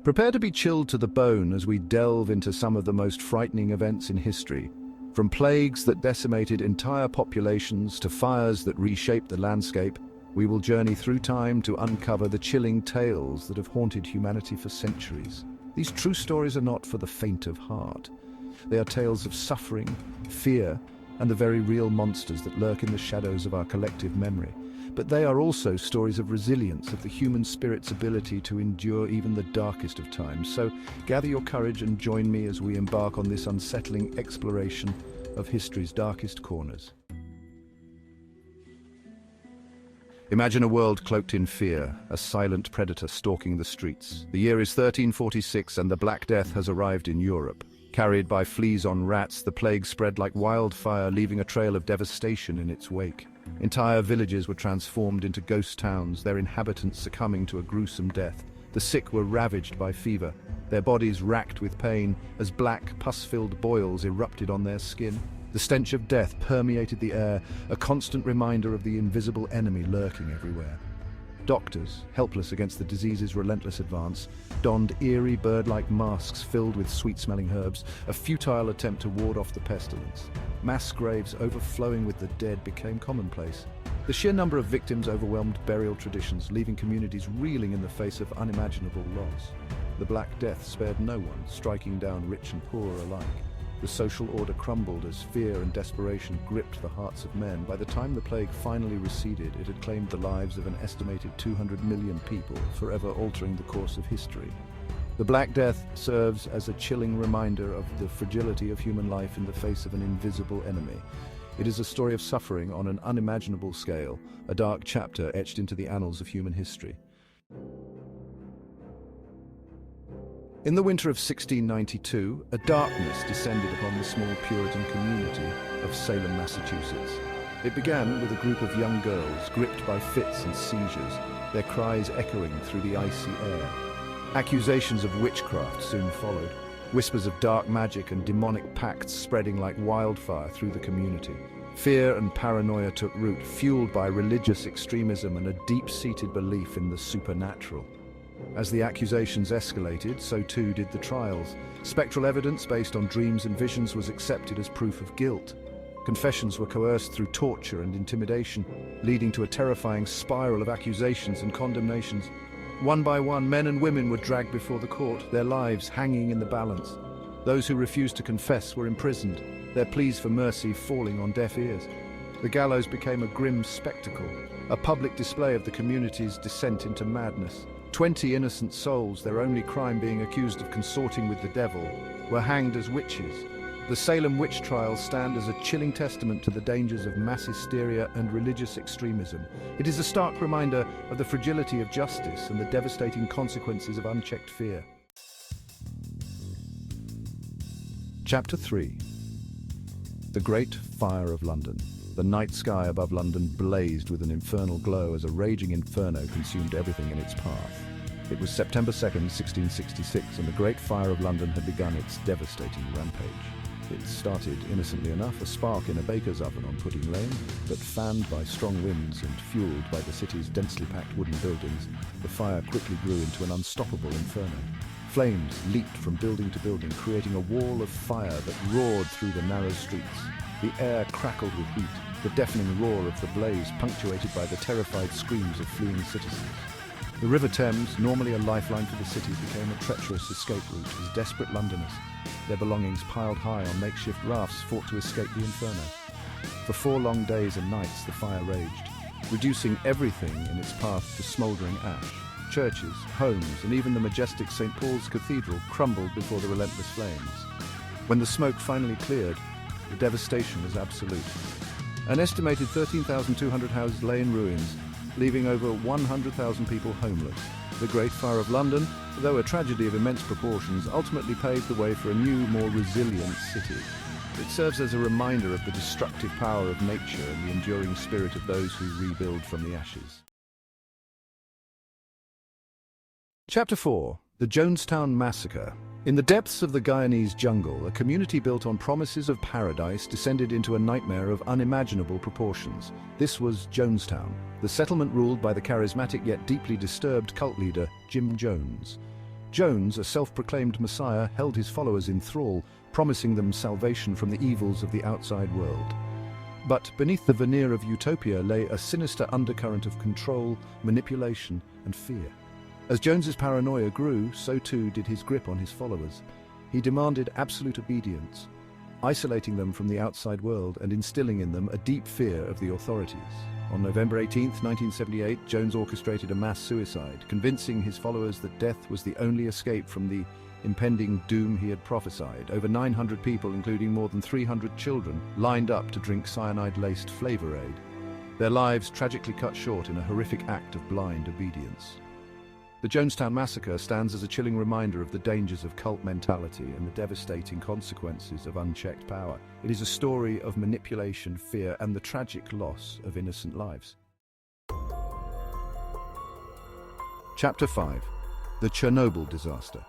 Prepare to be chilled to the bone as we delve into some of the most frightening events in history. From plagues that decimated entire populations to fires that reshaped the landscape, we will journey through time to uncover the chilling tales that have haunted humanity for centuries. These true stories are not for the faint of heart. They are tales of suffering, fear, and the very real monsters that lurk in the shadows of our collective memory. But they are also stories of resilience, of the human spirit's ability to endure even the darkest of times. So gather your courage and join me as we embark on this unsettling exploration of history's darkest corners. Imagine a world cloaked in fear, a silent predator stalking the streets. The year is 1346 and the Black Death has arrived in Europe. Carried by fleas on rats, the plague spread like wildfire, leaving a trail of devastation in its wake. Entire villages were transformed into ghost towns, their inhabitants succumbing to a gruesome death. The sick were ravaged by fever, their bodies racked with pain as black, pus-filled boils erupted on their skin. The stench of death permeated the air, a constant reminder of the invisible enemy lurking everywhere. Doctors, helpless against the disease's relentless advance, donned eerie bird-like masks filled with sweet-smelling herbs, a futile attempt to ward off the pestilence. Mass graves overflowing with the dead became commonplace. The sheer number of victims overwhelmed burial traditions, leaving communities reeling in the face of unimaginable loss. The Black Death spared no one, striking down rich and poor alike. The social order crumbled as fear and desperation gripped the hearts of men. By the time the plague finally receded, it had claimed the lives of an estimated 200 million people, forever altering the course of history. The Black Death serves as a chilling reminder of the fragility of human life in the face of an invisible enemy. It is a story of suffering on an unimaginable scale, a dark chapter etched into the annals of human history. In the winter of 1692, a darkness descended upon the small Puritan community of Salem, Massachusetts. It began with a group of young girls gripped by fits and seizures, their cries echoing through the icy air. Accusations of witchcraft soon followed, whispers of dark magic and demonic pacts spreading like wildfire through the community. Fear and paranoia took root, fueled by religious extremism and a deep-seated belief in the supernatural. As the accusations escalated, so too did the trials. Spectral evidence based on dreams and visions was accepted as proof of guilt. Confessions were coerced through torture and intimidation, leading to a terrifying spiral of accusations and condemnations. One by one, men and women were dragged before the court, their lives hanging in the balance. Those who refused to confess were imprisoned, their pleas for mercy falling on deaf ears. The gallows became a grim spectacle, a public display of the community's descent into madness. 20 innocent souls, their only crime being accused of consorting with the devil, were hanged as witches. The Salem witch trials stand as a chilling testament to the dangers of mass hysteria and religious extremism. It is a stark reminder of the fragility of justice and the devastating consequences of unchecked fear. Chapter 3. The Great Fire of London. The night sky above London blazed with an infernal glow as a raging inferno consumed everything in its path. It was September 2nd, 1666, and the Great Fire of London had begun its devastating rampage. It started, innocently enough, a spark in a baker's oven on Pudding Lane, but fanned by strong winds and fueled by the city's densely packed wooden buildings, the fire quickly grew into an unstoppable inferno. Flames leaped from building to building, creating a wall of fire that roared through the narrow streets. The air crackled with heat, the deafening roar of the blaze punctuated by the terrified screams of fleeing citizens. The River Thames, normally a lifeline for the city, became a treacherous escape route as desperate Londoners, their belongings piled high on makeshift rafts, fought to escape the inferno. For 4 long days and nights the fire raged, reducing everything in its path to smouldering ash. Churches, homes, and even the majestic St. Paul's Cathedral crumbled before the relentless flames. When the smoke finally cleared, the devastation was absolute. An estimated 13,200 houses lay in ruins, leaving over 100,000 people homeless. The Great Fire of London, though a tragedy of immense proportions, ultimately paved the way for a new, more resilient city. It serves as a reminder of the destructive power of nature and the enduring spirit of those who rebuild from the ashes. Chapter 4. The Jonestown Massacre. In the depths of the Guyanese jungle, a community built on promises of paradise descended into a nightmare of unimaginable proportions. This was Jonestown, the settlement ruled by the charismatic yet deeply disturbed cult leader Jim Jones. Jones, a self-proclaimed messiah, held his followers in thrall, promising them salvation from the evils of the outside world. But beneath the veneer of utopia lay a sinister undercurrent of control, manipulation, and fear. As Jones's paranoia grew, so too did his grip on his followers. He demanded absolute obedience, isolating them from the outside world and instilling in them a deep fear of the authorities. On November 18, 1978, Jones orchestrated a mass suicide, convincing his followers that death was the only escape from the impending doom he had prophesied. Over 900 people, including more than 300 children, lined up to drink cyanide-laced Flavor Aid. Their lives tragically cut short in a horrific act of blind obedience. The Jonestown Massacre stands as a chilling reminder of the dangers of cult mentality and the devastating consequences of unchecked power. It is a story of manipulation, fear, and the tragic loss of innocent lives. Chapter 5. The Chernobyl Disaster.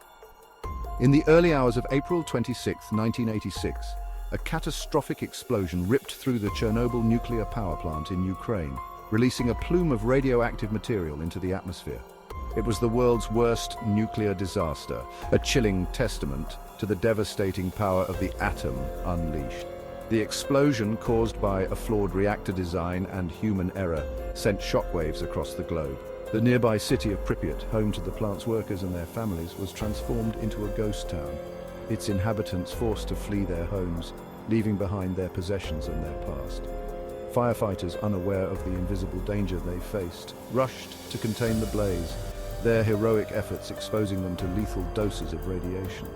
In the early hours of April 26, 1986, a catastrophic explosion ripped through the Chernobyl nuclear power plant in Ukraine, releasing a plume of radioactive material into the atmosphere. It was the world's worst nuclear disaster, a chilling testament to the devastating power of the atom unleashed. The explosion, caused by a flawed reactor design and human error, sent shockwaves across the globe. The nearby city of Pripyat, home to the plant's workers and their families, was transformed into a ghost town, its inhabitants forced to flee their homes, leaving behind their possessions and their past. Firefighters, unaware of the invisible danger they faced, rushed to contain the blaze, their heroic efforts exposing them to lethal doses of radiation.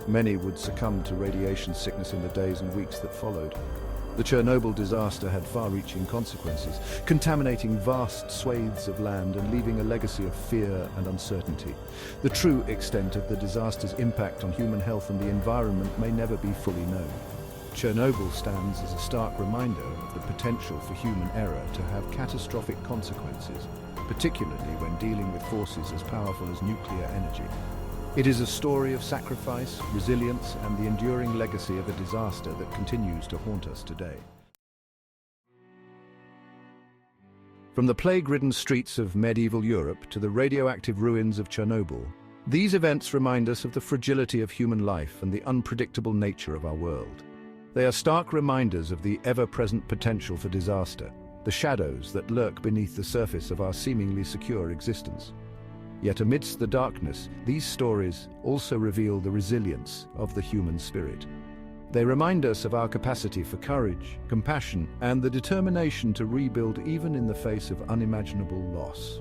Many would succumb to radiation sickness in the days and weeks that followed. The Chernobyl disaster had far-reaching consequences, contaminating vast swathes of land and leaving a legacy of fear and uncertainty. The true extent of the disaster's impact on human health and the environment may never be fully known. Chernobyl stands as a stark reminder of the potential for human error to have catastrophic consequences, particularly when dealing with forces as powerful as nuclear energy. It is a story of sacrifice, resilience, and the enduring legacy of a disaster that continues to haunt us today. From the plague-ridden streets of medieval Europe to the radioactive ruins of Chernobyl, these events remind us of the fragility of human life and the unpredictable nature of our world. They are stark reminders of the ever-present potential for disaster, the shadows that lurk beneath the surface of our seemingly secure existence. Yet amidst the darkness, these stories also reveal the resilience of the human spirit. They remind us of our capacity for courage, compassion, and the determination to rebuild even in the face of unimaginable loss.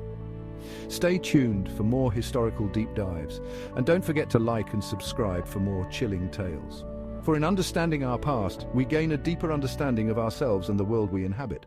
Stay tuned for more historical deep dives, and don't forget to like and subscribe for more chilling tales. For in understanding our past, we gain a deeper understanding of ourselves and the world we inhabit.